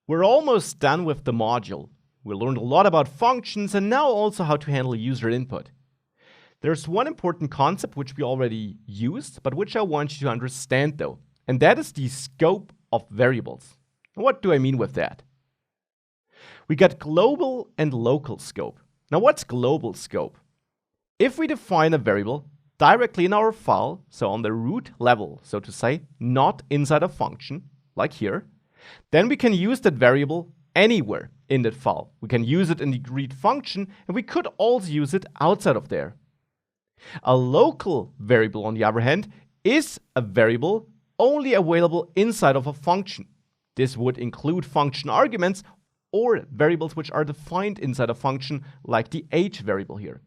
We're almost done with the module. We learned a lot about functions and now also how to handle user input. There's one important concept which we already used, but which I want you to understand though, and that is the scope of variables. What do I mean with that? We got global and local scope. Now what's global scope? If we define a variable directly in our file, so on the root level, so to say, not inside a function, like here, then we can use that variable anywhere in that file. We can use it in the greet function, and we could also use it outside of there. A local variable, on the other hand, is a variable only available inside of a function. This would include function arguments or variables which are defined inside a function, like the age variable here.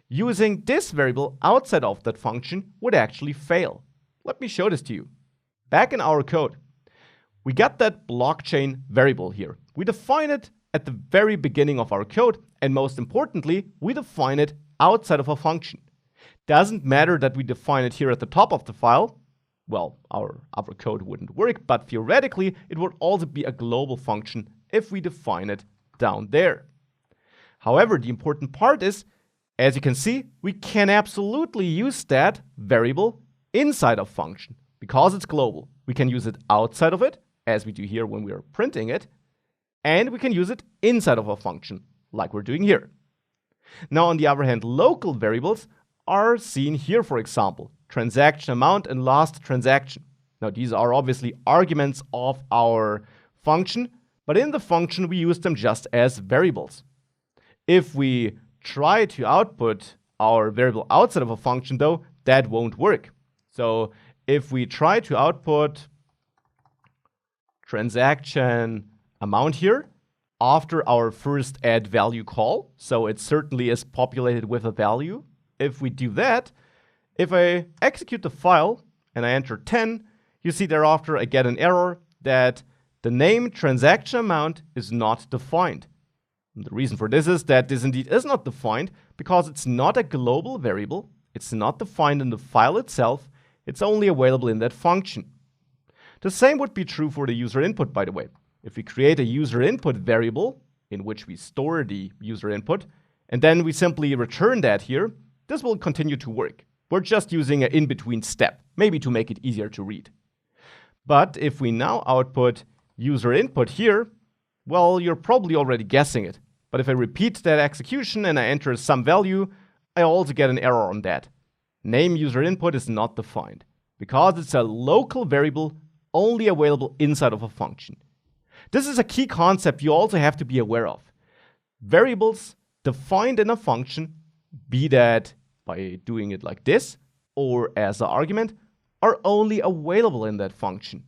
Using this variable outside of that function would actually fail. Let me show this to you. Back in our code, we got that blockchain variable here. We define it at the very beginning of our code, and most importantly, we define it outside of a function. Doesn't matter that we define it here at the top of the file. Well, our code wouldn't work, but theoretically, it would also be a global function if we define it down there. However, the important part is, as you can see, we can absolutely use that variable inside of function because it's global. We can use it outside of it, as we do here when we are printing it, and we can use it inside of a function, like we're doing here. Now, on the other hand, local variables are seen here, for example, transaction amount and last transaction. Now, these are obviously arguments of our function, but in the function, we use them just as variables. If we try to output our variable outside of a function, though, that won't work. So if we try to output transaction amount here after our first add value call, so it certainly is populated with a value. If we do that, if I execute the file and I enter 10, you see thereafter I get an error that the name transaction amount is not defined. And the reason for this is that this indeed is not defined because it's not a global variable. It's not defined in the file itself. It's only available in that function. The same would be true for the user input, by the way. If we create a user input variable in which we store the user input, and then we simply return that here, this will continue to work. We're just using an in-between step, maybe to make it easier to read. But if we now output user input here, well, you're probably already guessing it. But if I repeat that execution and I enter some value, I also get an error on that. Name user input is not defined because it's a local variable only available inside of a function. This is a key concept you also have to be aware of. Variables defined in a function, be that by doing it like this or as an argument, are only available in that function.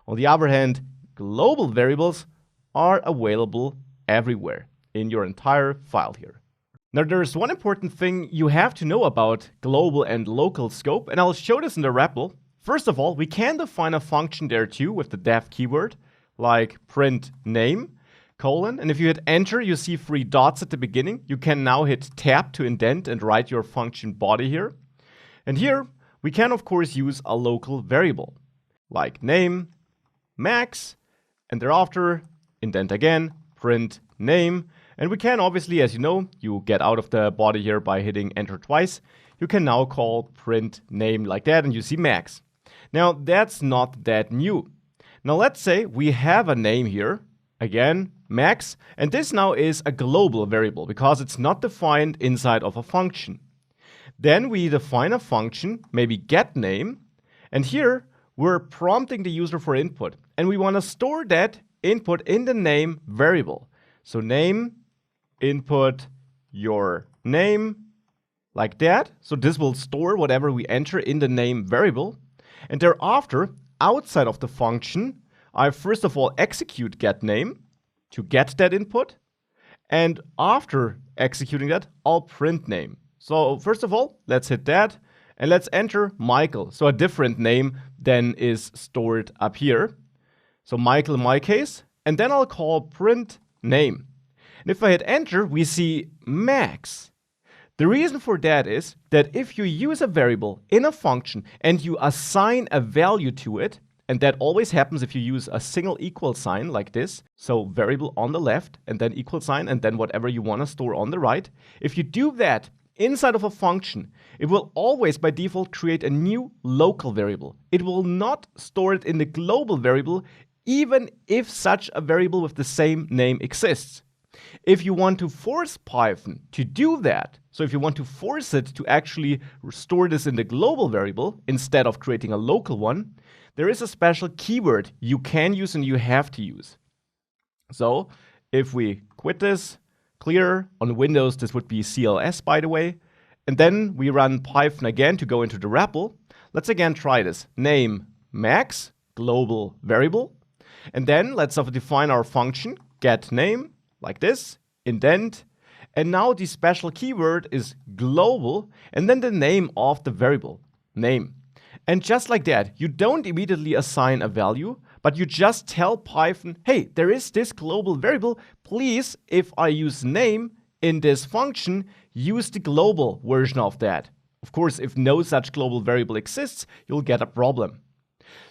On the other hand, global variables are available everywhere in your entire file here. Now, there's one important thing you have to know about global and local scope, and I'll show this in the REPL. First of all, we can define a function there too with the def keyword, like print name, colon, and if you hit enter, you see 3 dots at the beginning. You can now hit tab to indent and write your function body here. And here, we can of course use a local variable, like name, max, and thereafter indent again, print name, and we can obviously, as you know, you get out of the body here by hitting enter twice. You can now call print name like that and you see max. Now that's not that new. Now let's say we have a name here, again, max, and this now is a global variable because it's not defined inside of a function. Then we define a function, maybe getName, and here we're prompting the user for input, and we want to store that input in the name variable. So name, input your name, like that. So this will store whatever we enter in the name variable. And thereafter, outside of the function, I first of all execute getName to get that input. And after executing that, I'll print name. So first of all, let's hit that and let's enter Michael. So a different name than is stored up here. So Michael in my case, and then I'll call print name. And if I hit enter, we see max. The reason for that is that if you use a variable in a function and you assign a value to it, And that always happens if you use a single equal sign like this. So variable on the left and then equal sign and then whatever you want to store on the right. If you do that inside of a function, it will always by default create a new local variable. It will not store it in the global variable, even if such a variable with the same name exists. If you want to force Python to do that, so if you want to force it to actually store this in the global variable instead of creating a local one, there is a special keyword you can use and you have to use. So if we quit this, clear, on Windows this would be CLS by the way, and then we run Python again to go into the REPL. Let's again try this. Name max, global variable, and then let's define our function getName, like this, indent, and now the special keyword is global, and then the name of the variable, name. And just like that, you don't immediately assign a value, but you just tell Python, hey, there is this global variable, please, if I use name in this function, use the global version of that. Of course, if no such global variable exists, you'll get a problem.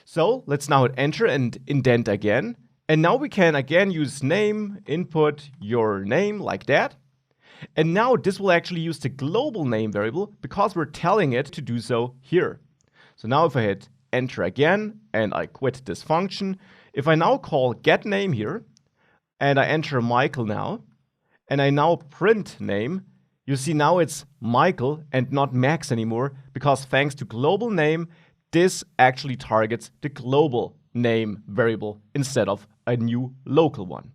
So let's now hit enter and indent again. And now we can again use name, input your name like that. And now this will actually use the global name variable because we're telling it to do so here. So now if I hit enter again and I quit this function, if I now call getName here and I enter Michael now, and I now print name, you see now it's Michael and not Max anymore because thanks to global name, this actually targets the global name variable instead of a new local one.